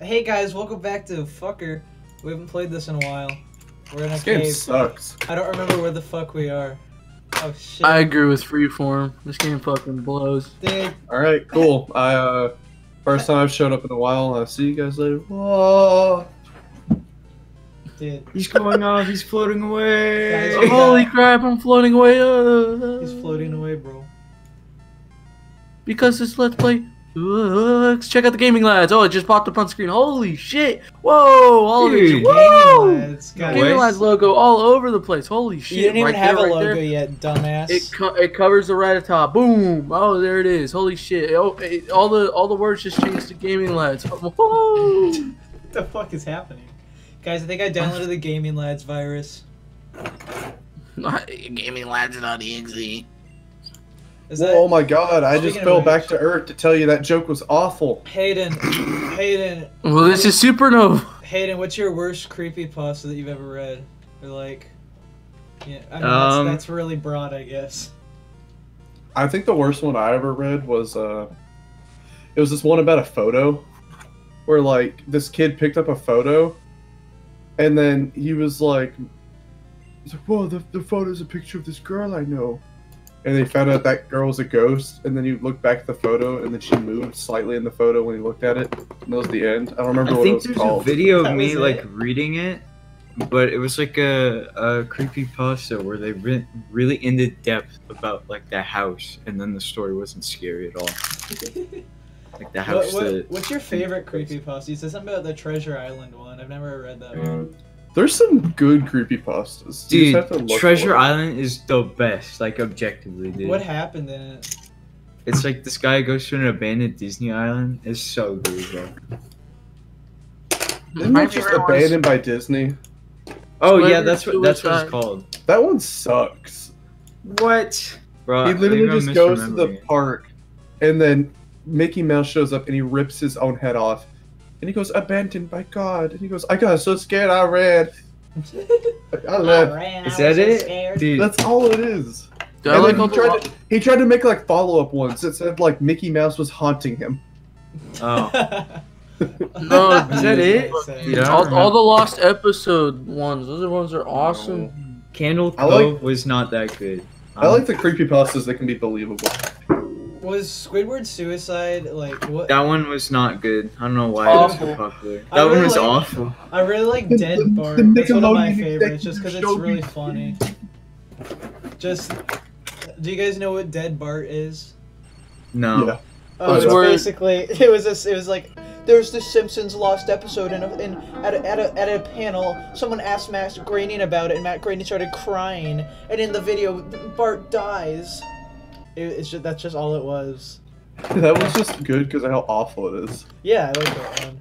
Hey guys, welcome back to Fucker. We haven't played this in a while. We're in a This cave. game sucks. I don't remember where the fuck we are. Oh shit. I agree with Freeform. This game fucking blows. Dude. Alright, cool. First time I've showed up in a while. I'll see you guys later. Whoa. Dude. He's going off, he's floating away. Guys, Oh, holy crap, I'm floating away. He's floating away, bro. Because this Let's Play. Let's check out the gaming lads. Oh, it just popped up on screen. Holy shit. Whoa, all of Dude, it. Whoa! Gaming lads, guys. Gaming lads logo all over the place. Holy shit. You didn't even right have there, a right logo there. yet, dumbass. It covers the right at top. Boom. Oh, there it is. Holy shit. Oh, all the words just changed to gaming lads. Whoa. What the fuck is happening? Guys, I think I downloaded the Gaming Lads virus. Gaming lads.exe. Is that Oh my god, I just Speaking fell of back which- to earth to tell you that joke was awful. Hayden? Well, this is Supernova. Hayden, what's your worst creepypasta that you've ever read? Or like, yeah, I mean that's really broad, I guess. I think the worst one I ever read was, it was this one about a photo. Where, like, this kid picked up a photo, and then he was like, whoa, the photo's a picture of this girl I know. And they found out that girl was a ghost, and then you look back at the photo, and then she moved slightly in the photo when he looked at it. And that was the end. I don't remember I what it think was there's called. a video That of me was like it? reading it, but it was like a creepypasta where they went really into depth about like the house, and then the story wasn't scary at all. Like the house. What's your favorite creepypasta? You said something about the Treasure Island one. I've never read that one. There's some good creepypastas. You just have to Dude, look Treasure for it. Island is the best, like objectively, dude. What happened in it? It's like this guy goes to an abandoned Disney island. It's so good, bro. Isn't that just abandoned by Disney? Oh yeah, Celebrity that's what suicide. it's called. That one sucks. What? Bro, He literally maybe I'm just goes to the misremembering it. park, and then Mickey Mouse shows up and he rips his own head off. And he goes, abandoned by God. And he goes, I got so scared I ran. I left. Is that it? Dude, That's all it is. Dude, I And like then all he tried to make like follow-up ones that said like Mickey Mouse was haunting him. oh. No, Is that it? dude, Yeah. all the lost episode ones. Those are ones that are awesome. Candle I like- Cove was not that good. I like the creepypastas that can be believable. Was Squidward's suicide like what? That one was not good. I don't know why Awful. it was so popular. I That one really was like- awful. I really like The- Dead the- Bart. the That's one of my Nickelodeon favorites, just because it's executive really show funny. Just, do you guys know what Dead Bart is? No. Yeah. Oh, It's it's where- basically it was like there's the Simpsons lost episode and at a panel someone asked Matt Groening about it and Matt Groening started crying and in the video Bart dies. That's just all it was. That was just good because of how awful it is. Yeah, I like that one.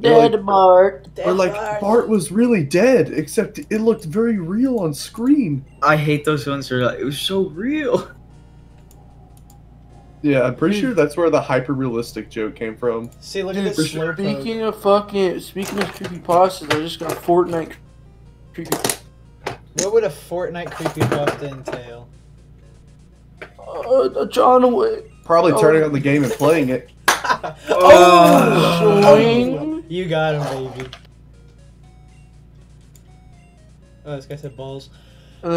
Dead Bart. Dead Or like Bart was really dead, except it looked very real on screen. I hate those ones where like, it was so real. Yeah, I'm pretty sure that's where the hyper-realistic joke came from. See, look at Dude, this slurp. speaking of creepypastas, I just got a Fortnite creepy. What would a Fortnite creepypasta entail? John Wick. Probably Oh. turning on the game and playing it. Swing. You got him, baby. Oh, this guy said balls. And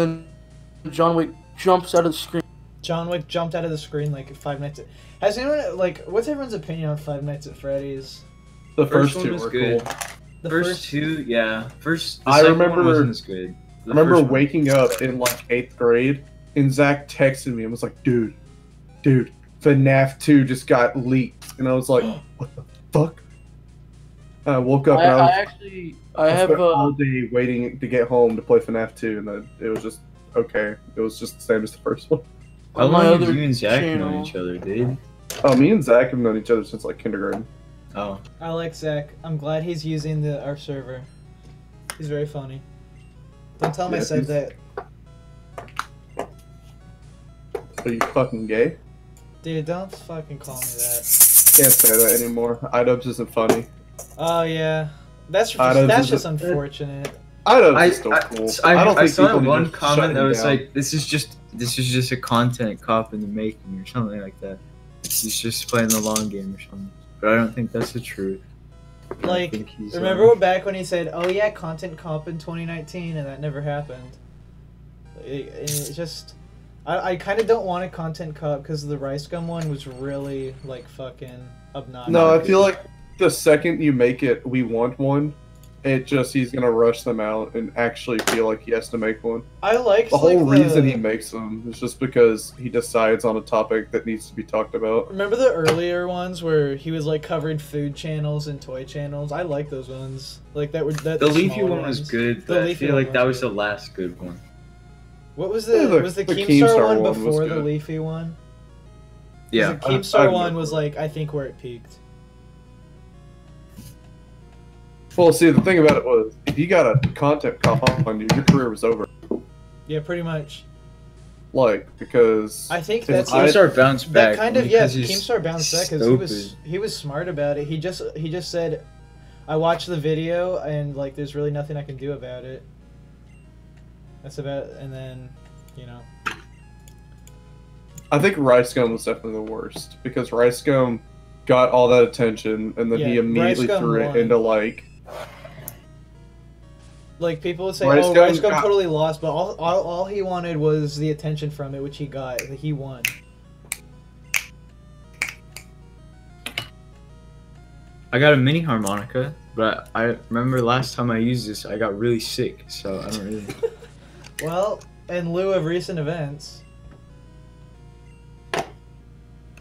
then John Wick jumps out of the screen. John Wick jumped out of the screen like Five Nights at... Has anyone, like, what's everyone's opinion on Five Nights at Freddy's? The First first one two was were good. cool. The First two, yeah. First, the I second remember- one wasn't as good. I remember waking up in like 8th grade and Zach texted me and was like, dude, FNAF 2 just got leaked. And I was like, what the fuck? I woke up and I have spent all day waiting to get home to play FNAF 2 and then it was just okay. It was just the same as the first one. How on my long have other you and Zach channel. known each other, dude? Oh, me and Zach have known each other since like kindergarten. Oh. I like Zach. I'm glad he's using our server. He's very funny. Don't tell him I Yeah, said he's- that. Are you fucking gay? Dude, don't fucking call me that. Can't say that anymore. iDubbbz isn't funny. Oh, yeah. That's iDubbbz just isn't- unfortunate. iDubbbz is still cool. I don't think saw people need one to shut comment that him was down. like, "This is just a content cop in the making" or something like that. He's just playing the long game or something. But I don't think that's the truth. Like, think he's, remember back when he said, "Oh yeah, content comp in 2019," and that never happened. It's just, I kind of don't want a content comp because the Rice Gum one was really like fucking obnoxious. No, I feel like the second you make it, we want one. He's gonna rush them out and actually feel like he has to make one. I liked The whole like, reason he makes them is just because he decides on a topic that needs to be talked about. Remember the earlier ones where he was like covering food channels and toy channels? I like those ones. Like that were that. The Leafy smaller one was ones. good, The but I Leafy feel one like that was was the good. last good one. What was Yeah, the the Keemstar Keemstar one one was before the good. Leafy one? 'Cause Yeah. the Keemstar I've one never- was like I think where it peaked. Well, see, the thing about it was, if you got a content comp on you, your career was over. Yeah, pretty much. Like, because I think If that's I- Keemstar bounced back. that kind of because yeah. he's Keemstar bounced back because he was smart about it. He just said, "I watched the video and like there's really nothing I can do about it." That's about and then, you know. I think Rice Gum was definitely the worst because Rice Gum got all that attention and then he Yeah, immediately Rice Gum threw won. it into Like people would say, Rice "Oh, Gum Rice Gum got- totally lost," but all he wanted was the attention from it, which he got. He won. I got a mini harmonica, but I remember last time I used this, I got really sick, so I don't really. Well, in lieu of recent events,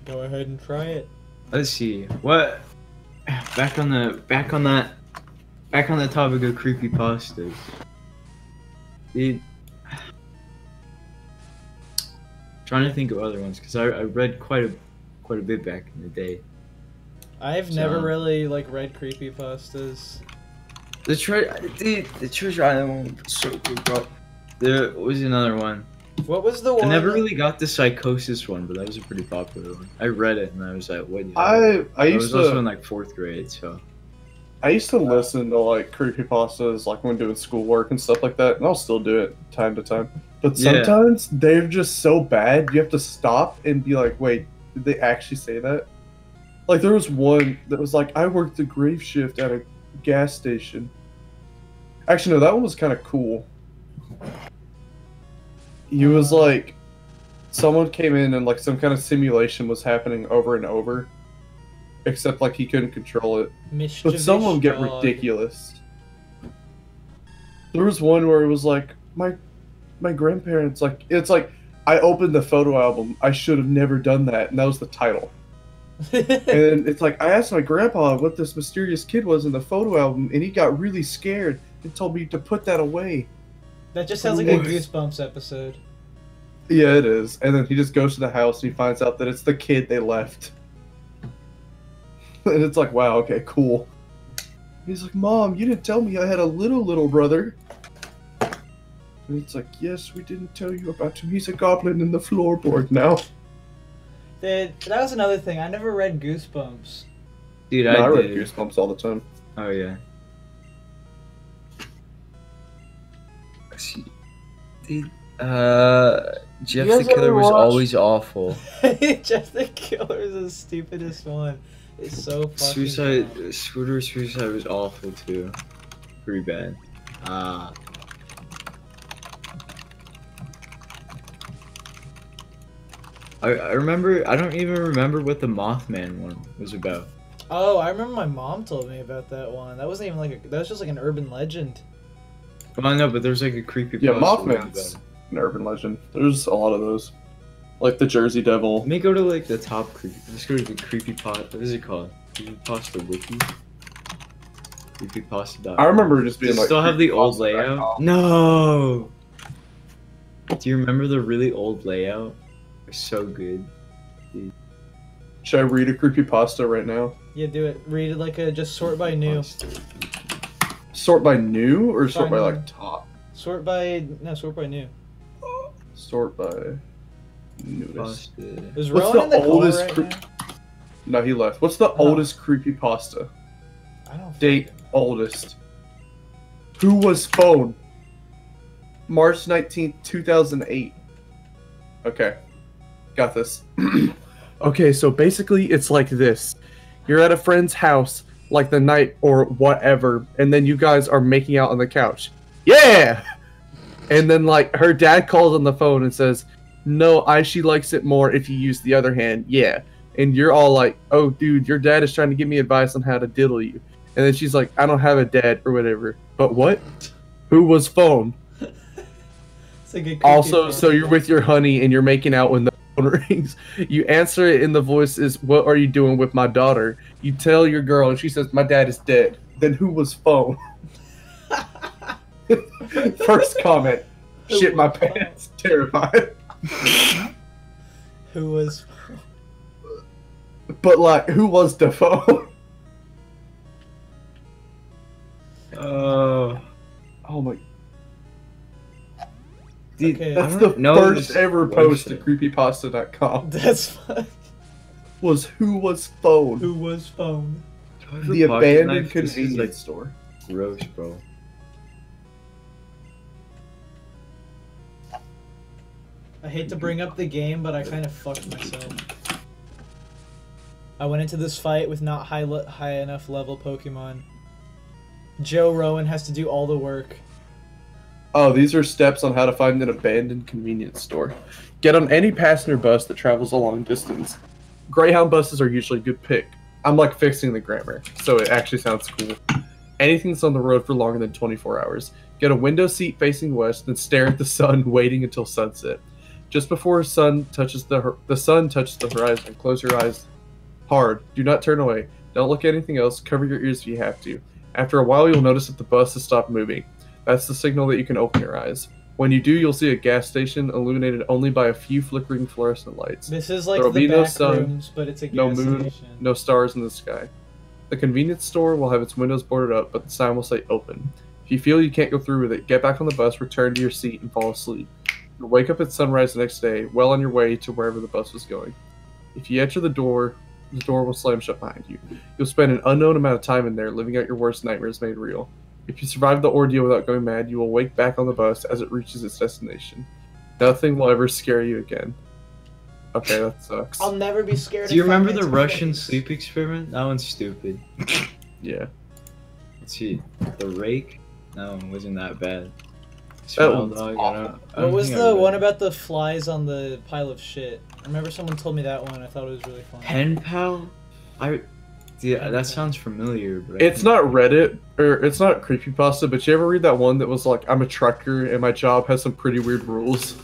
go ahead and try it. Let's see what. Back on the topic of creepypastas. Dude, trying to think of other ones because I read quite a bit back in the day. I've So- never really like read creepypastas. The Treasure Island one was so good, bro. There was another one. What was the I one? never really got the Psychosis one, but that was a pretty popular one. I read it and I was like, what? I I used was also to in like 4th grade, so. I used to listen to like creepypastas like when doing schoolwork and stuff like that, and I'll still do it time to time. But Yeah. sometimes they're just so bad you have to stop and be like, wait, did they actually say that? Like there was one that was like, I worked the grave shift at a gas station. Actually no, that one was kinda cool. He was like someone came in and like some kind of simulation was happening over and over. Except like he couldn't control it. But some of them get ridiculous. There was one where it was like my grandparents like it's like I opened the photo album. I should have never done that, and that was the title. And it's like I asked my grandpa what this mysterious kid was in the photo album, and he got really scared and told me to put that away. That just sounds like a What? Goosebumps episode. Yeah, it is. And then he just goes to the house and he finds out that it's the kid they left. And it's like, wow, okay, cool. He's like, Mom, you didn't tell me I had a little brother. And it's like, yes, we didn't tell you about him. He's a goblin in the floorboard now. That was another thing. I never read Goosebumps. Dude, No, I I read did. Goosebumps all the time. Oh yeah. Let's see. Dude, Jeff You the guys Killer ever was watch- always awful. Just the Killer is the stupidest one. It's so fucking Suicide, dumb. Scooter Suicide was awful too. Pretty bad. I remember. I don't even remember what the Mothman one was about. Oh, I remember my mom told me about that one. That wasn't even like that was just like an urban legend. Well, I know, but there's like a creepy. Yeah, poster Mothman's about it. an urban legend. There's a lot of those. Like the Jersey Devil. Let me go to like the top creepy. Let's go to the creepy pot. What is it called? Creepypasta wiki. Creepypasta. I remember just being Does it like. still have the old creepypasta.com. layout? No. Do you remember the really old layout? It was so good. Should I read a creepypasta right now? Yeah, do it. Read it like a just sort by new. Sort by new or sort by By like new. top? Sort by new. Sort by newest. Pasta. Is What's Rowan in the the call oldest right cre- now? No, he left. What's the Oh. oldest creepypasta? I don't. Date oldest. Who was phone? March 19th, 2008. Okay. Got this. Okay, so basically it's like this. You're at a friend's house. like the night or whatever, and then you guys are making out on the couch. Yeah! And then like her dad calls on the phone and says, no, she likes it more if you use the other hand. Yeah. And you're all like, oh dude, your dad is trying to give me advice on how to diddle you. And then she's like, I don't have a dad or whatever. But what? Who was phone? Also, so you're with your honey and you're making out when the phone rings. You answer it and the voice is, what are you doing with my daughter? You tell your girl and she says, my dad is dead. Then who was phone? First comment, shit my pants, terrified. Who was? But like, who was the phone? Oh my. Okay. That's the first ever post at creepypasta.com. That's fun. Was who was phone? Who was phone? The abandoned convenience store. Gross, bro. I hate to bring up the game, but I kind of fucked myself. I went into this fight with not high enough level Pokemon. Joe Rowan has to do all the work. Oh, these are steps on how to find an abandoned convenience store. Get on any passenger bus that travels a long distance. Greyhound buses are usually a good pick. I'm like fixing the grammar, so it actually sounds cool. Anything that's on the road for longer than 24 hours. Get a window seat facing west and stare at the sun, waiting until sunset. Just before the sun touches the horizon, close your eyes hard. Do not turn away. Don't look at anything else. Cover your ears if you have to. After a while, you'll notice that the bus has stopped moving. That's the signal that you can open your eyes. When you do, you'll see a gas station illuminated only by a few flickering fluorescent lights. This is like There'll the be no back sun, rooms, but it's a gas no moon, station. no stars in the sky. The convenience store will have its windows boarded up, but the sign will say open. If you feel you can't go through with it, get back on the bus, return to your seat, and fall asleep. You'll wake up at sunrise the next day, well on your way to wherever the bus was going. If you enter the door will slam shut behind you. You'll spend an unknown amount of time in there, living out your worst nightmares made real. If you survive the ordeal without going mad, you will wake back on the bus as it reaches its destination. Nothing will ever scare you again. Okay, that sucks. I'll never be scared. Do you remember the Russian sleep experiment? That one's stupid. Yeah. Let's see. The rake? No, it wasn't that bad. That one's Dog, awful. What was the one about the flies on the pile of shit? I remember someone told me that one. I thought it was really fun. Pen pal? Yeah, that sounds familiar. But It's not Reddit, or it's not Creepypasta, but you ever read that one that was like, I'm a trucker and my job has some pretty weird rules?